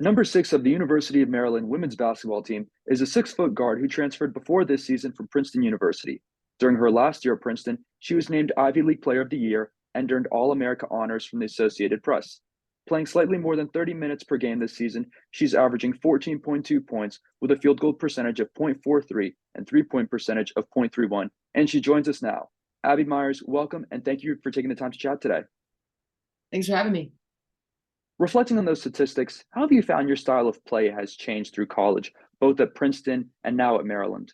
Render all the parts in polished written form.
Number 6 of the University of Maryland women's basketball team is a 6-foot guard who transferred before this season from Princeton University. During her last year at Princeton, she was named Ivy League Player of the Year and earned All America honors from the Associated Press. Playing slightly more than 30 minutes per game this season, she's averaging 14.2 points with a field goal percentage of .43 and 3-point percentage of .31, and she joins us now. Abby Meyers, welcome, and thank you for taking the time to chat today. Thanks for having me. Reflecting on those statistics, how have you found your style of play has changed through college, both at Princeton and now at Maryland?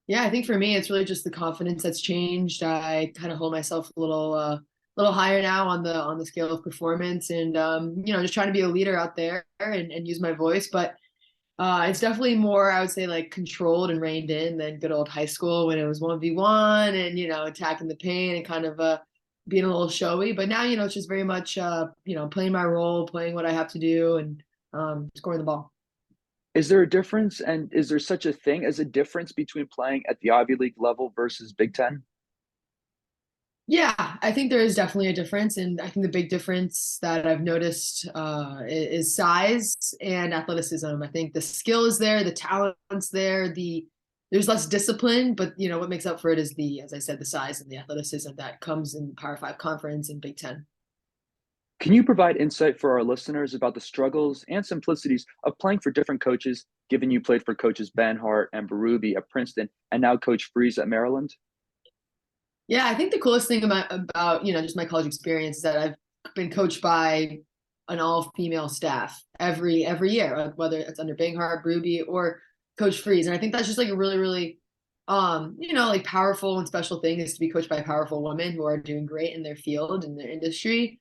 Yeah, I think for me, it's really just the confidence that's changed. I kind of hold myself a little higher now on the scale of performance, and just trying to be a leader out there and use my voice. But it's definitely more, I would say, like controlled and reined in than good old high school when it was 1v1 and attacking the paint and kind of being a little showy. But now it's just very much playing my role, playing what I have to do, and scoring the ball. Is there a difference, and is there such a thing as a difference between playing at the Ivy League level versus Big Ten? Yeah, I think there is definitely a difference, and I think the big difference that I've noticed is size and athleticism. I think the skill is there, the talent's there, there's less discipline, but what makes up for it is as I said, the size and the athleticism that comes in Power Five conference and Big Ten. Can you provide insight for our listeners about the struggles and simplicities of playing for different coaches, given you played for coaches Banhart and Berube at Princeton and now Coach Freeze at Maryland? Yeah, I think the coolest thing about just my college experience is that I've been coached by an all-female staff every year, whether it's under Banghart, Ruby, or Coach Freeze. And I think that's just like a really, really like powerful and special thing is to be coached by powerful women who are doing great in their field, in their industry.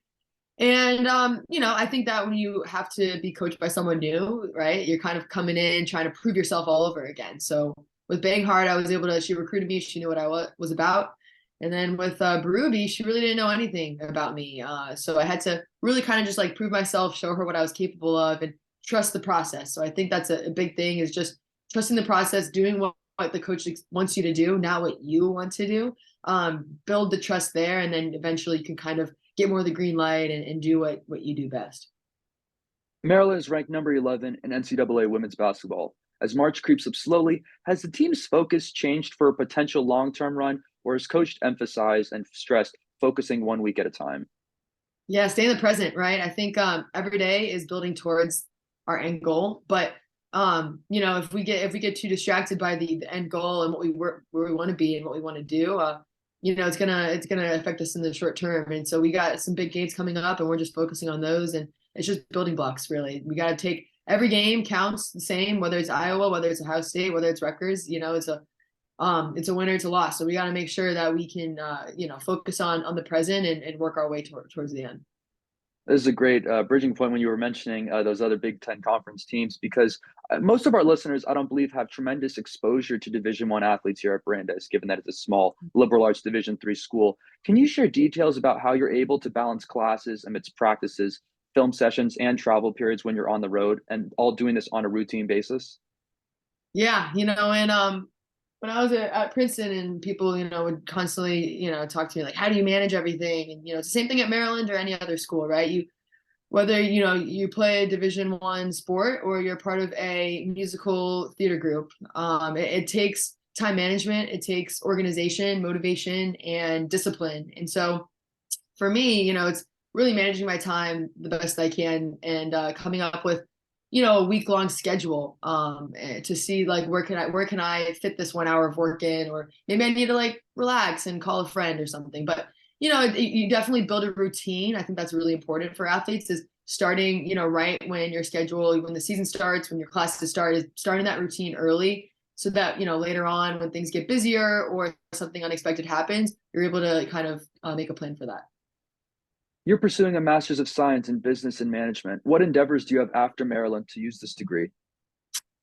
And I think that when you have to be coached by someone new, right, you're kind of coming in trying to prove yourself all over again. So with Banghart, I was able to, she recruited me, she knew what I was about. And then with Berube, she really didn't know anything about me. So I had to really kind of just like prove myself, show her what I was capable of, and trust the process. So I think that's a big thing, is just trusting the process, doing what the coach wants you to do, not what you want to do. Build the trust there, and then eventually you can kind of get more of the green light and do what you do best. Maryland is ranked number 11 in NCAA women's basketball. As March creeps up slowly, has the team's focus changed for a potential long-term run, or has coach emphasized and stressed focusing 1 week at a time? Yeah, stay in the present, right? I think every day is building towards our end goal, but if we get too distracted by the end goal and where we want to be and what we want to do, it's gonna affect us in the short term. And so we got some big games coming up, and we're just focusing on those, and it's just building blocks. Really, we got to take every game counts the same, whether it's Iowa, whether it's Ohio State, whether it's Rutgers. It's a winner, it's a loss. So we got to make sure that we can focus on the present and work our way towards the end. This is a great bridging point when you were mentioning those other Big Ten conference teams, because most of our listeners, I don't believe, have tremendous exposure to Division I athletes here at Brandeis, given that it's a small liberal arts Division III school. Can you share details about how you're able to balance classes amidst practices, film sessions, and travel periods when you're on the road, and all doing this on a routine basis? Yeah, and when I was at Princeton, and people would constantly talk to me like, how do you manage everything? And it's the same thing at Maryland or any other school, right? Whether you play a Division I sport or you're part of a musical theater group, it takes time management, it takes organization, motivation, and discipline. And so for me, it's really managing my time the best I can, and coming up with a week-long schedule to see like where can I fit this 1 hour of work in, or maybe I need to like relax and call a friend or something. But you definitely build a routine. I think that's really important for athletes, is starting right when your schedule, when the season starts, when your classes start, is starting that routine early, so that later on when things get busier or something unexpected happens, you're able to kind of make a plan for that. You're pursuing a Master's of Science in Business and Management. What endeavors do you have after Maryland to use this degree?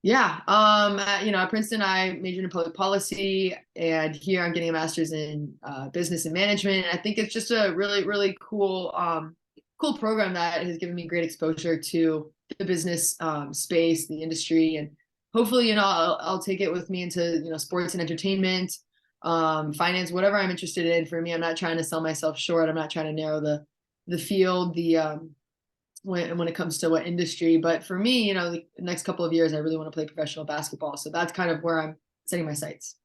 Yeah. At Princeton, I majored in public policy, and here I'm getting a master's in business and management. I think it's just a really, really cool program that has given me great exposure to the business space, the industry, and hopefully, I'll take it with me into sports and entertainment, finance, whatever I'm interested in. For me, I'm not trying to sell myself short. I'm not trying to narrow the field, when it comes to what industry. But for me, the next couple of years, I really want to play professional basketball. So that's kind of where I'm setting my sights.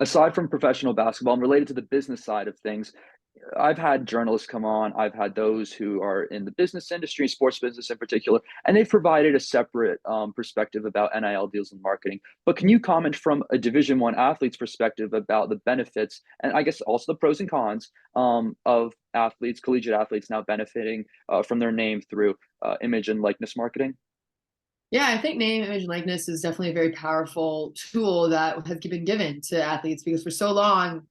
Aside from professional basketball and related to the business side of things, I've had journalists come on, I've had those who are in the business industry, sports business in particular, and they've provided a separate perspective about NIL deals and marketing. But can you comment from a Division One athlete's perspective about the benefits and I guess also the pros and cons of athletes, collegiate athletes now benefiting from their name through image and likeness marketing? Yeah, I think name, image, and likeness is definitely a very powerful tool that has been given to athletes because for so long,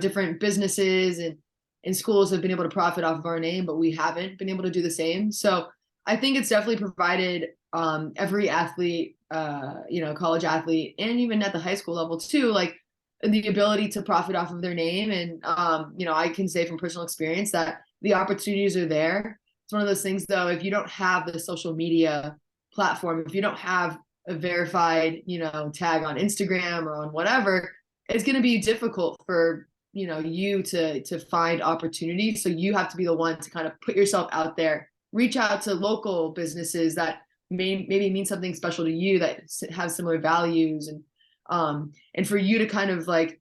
different businesses and schools have been able to profit off of our name, but we haven't been able to do the same. So I think it's definitely provided every athlete, college athlete, and even at the high school level too, like the ability to profit off of their name. And I can say from personal experience that the opportunities are there. It's one of those things, though, if you don't have the social media platform, if you don't have a verified, tag on Instagram or on whatever, it's going to be difficult for, you to find opportunities. So you have to be the one to kind of put yourself out there, reach out to local businesses that maybe mean something special to you, that have similar values, and for you to kind of like,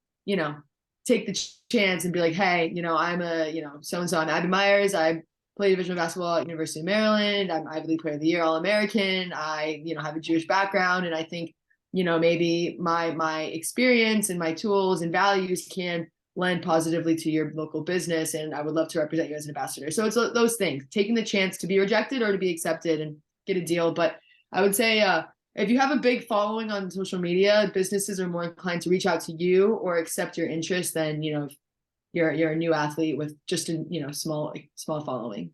take the chance and be like, hey, I'm so and so, I'm Abby Meyers, I played division basketball at University of Maryland. I'm Ivy League Player of the Year, All-American. I, have a Jewish background, and I think, maybe my experience and my tools and values can lend positively to your local business, and I would love to represent you as an ambassador. So it's those things, taking the chance to be rejected or to be accepted and get a deal. But I would say, if you have a big following on social media, businesses are more inclined to reach out to you or accept your interest than, you're a new athlete with just a small following.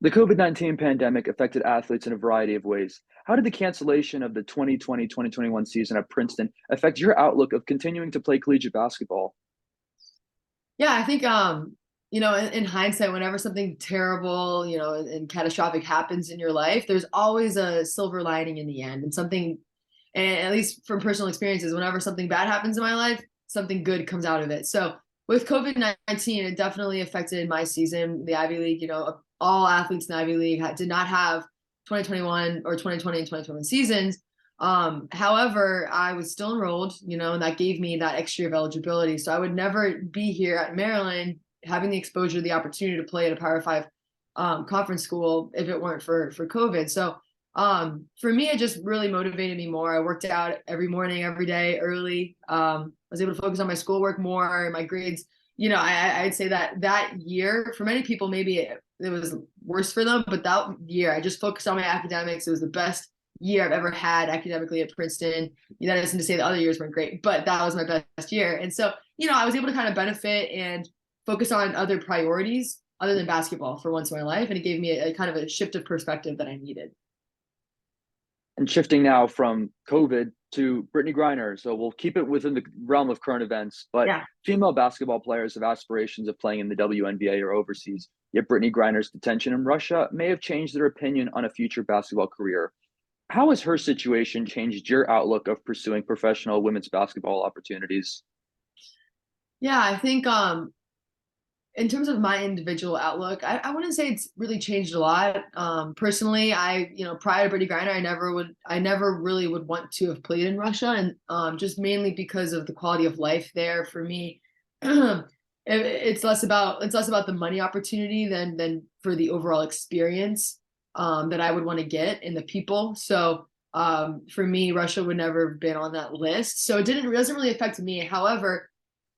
The COVID-19 pandemic affected athletes in a variety of ways. How did the cancellation of the 2020-2021 season at Princeton affect your outlook of continuing to play collegiate basketball? Yeah, I think in hindsight, whenever something terrible, and catastrophic happens in your life, there's always a silver lining in the end. And at least from personal experiences, whenever something bad happens in my life, something good comes out of it. So with COVID-19, it definitely affected my season. The Ivy League, all athletes in the Ivy League did not have 2021 or 2020 and 2021 seasons. However, I was still enrolled, and that gave me that extra year of eligibility. So I would never be here at Maryland having the exposure, the opportunity to play at a Power Five conference school if it weren't for COVID. So for me, it just really motivated me more. I worked out every morning, every day, early. I was able to focus on my schoolwork more, my grades. I'd say that year, for many people, maybe it was worse for them, but that year I just focused on my academics. It was the best year I've ever had academically at Princeton. That isn't to say the other years weren't great, but that was my best year. And so, I was able to kind of benefit and focus on other priorities other than basketball for once in my life. And it gave me a kind of a shift of perspective that I needed. And shifting now from COVID to Brittany Griner. So we'll keep it within the realm of current events, but Yeah. female basketball players have aspirations of playing in the WNBA or overseas. Yet Brittany Griner's detention in Russia may have changed their opinion on a future basketball career. How has her situation changed your outlook of pursuing professional women's basketball opportunities? Yeah, I think in terms of my individual outlook, I wouldn't say it's really changed a lot. Personally, prior to Brittany Griner, I never really would want to have played in Russia, and just mainly because of the quality of life there for me. It's less about the money opportunity than for the overall experience that I would want to get in the people. So for me, Russia would never have been on that list. So it doesn't really affect me. However,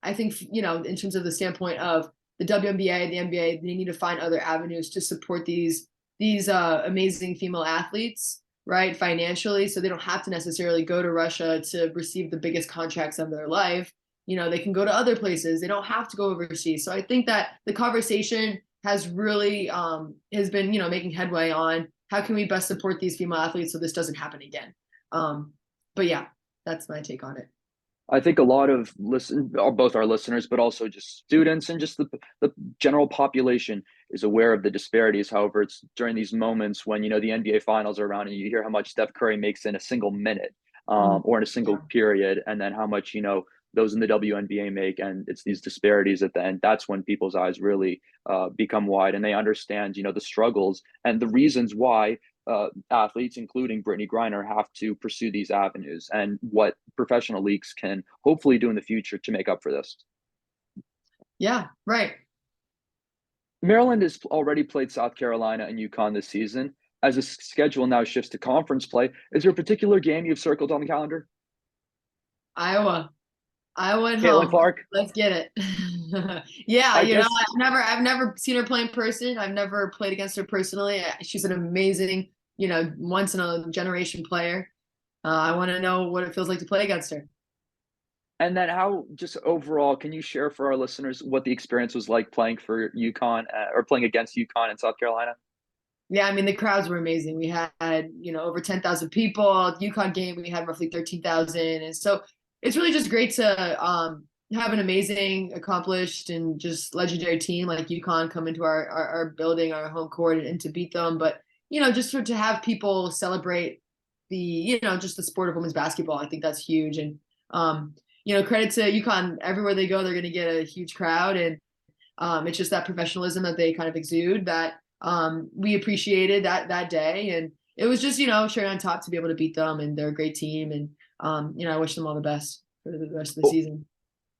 I think, in terms of the standpoint of the WNBA, the NBA, they need to find other avenues to support these amazing female athletes, right, financially, so they don't have to necessarily go to Russia to receive the biggest contracts of their life. They can go to other places. They don't have to go overseas. So I think that the conversation has really has been, making headway on how can we best support these female athletes so this doesn't happen again. But yeah, that's my take on it. I think a lot of both our listeners, but also just students and just the general population is aware of the disparities. However, it's during these moments when, the NBA finals are around and you hear how much Steph Curry makes in a single minute or in a single period, and then how much, those in the WNBA make, and it's these disparities at the end. That's when people's eyes really become wide, and they understand, the struggles and the reasons why athletes, including Brittany Griner, have to pursue these avenues, and what professional leagues can hopefully do in the future to make up for this. Yeah, right. Maryland has already played South Carolina and UConn this season. As the schedule now shifts to conference play, is there a particular game you've circled on the calendar? Iowa. Iowa at Caitlin home. Clark? Let's get it. Yeah, I guess I've never seen her play in person. I've never played against her personally. She's an amazing, once in a generation player. I want to know what it feels like to play against her. And then how, just overall, can you share for our listeners what the experience was like playing for UConn or playing against UConn in South Carolina? Yeah, I mean the crowds were amazing. We had, over 10,000 people. UConn game we had roughly 13,000, and so it's really just great to have an amazing, accomplished, and just legendary team like UConn come into our building, our home court, and to beat them. But just to have people celebrate just the sport of women's basketball, I think that's huge. And credit to UConn. Everywhere they go, they're going to get a huge crowd, and it's just that professionalism that they kind of exude that we appreciated that day. And it was just cherry on top to be able to beat them, and they're a great team. And I wish them all the best for the rest of the season.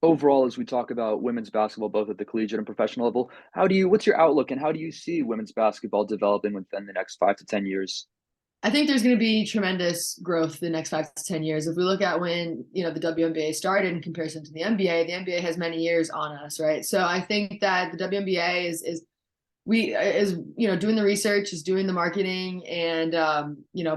Overall, as we talk about women's basketball, both at the collegiate and professional level, what's your outlook, and how do you see women's basketball developing within the next 5 to 10 years? I think there's going to be tremendous growth the next 5 to 10 years. If we look at when, the WNBA started in comparison to the NBA has many years on us, right? So I think that the WNBA is doing the research, is doing the marketing, and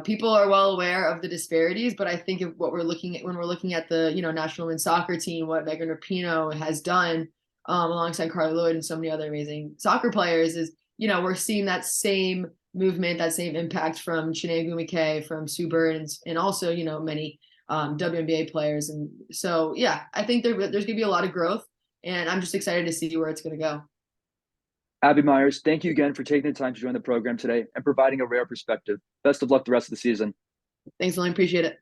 people are well aware of the disparities. But I think of what we're looking at when we're looking at the national women's soccer team, what Megan Rapinoe has done alongside Carly Lloyd and so many other amazing soccer players, is we're seeing that same movement, that same impact from Chiney Ogwumike, from Sue Bird, and also many WNBA players. And so I think there's going to be a lot of growth, and I'm just excited to see where it's going to go. Abby Meyers, thank you again for taking the time to join the program today and providing a rare perspective. Best of luck the rest of the season. Thanks, Lily. Appreciate it.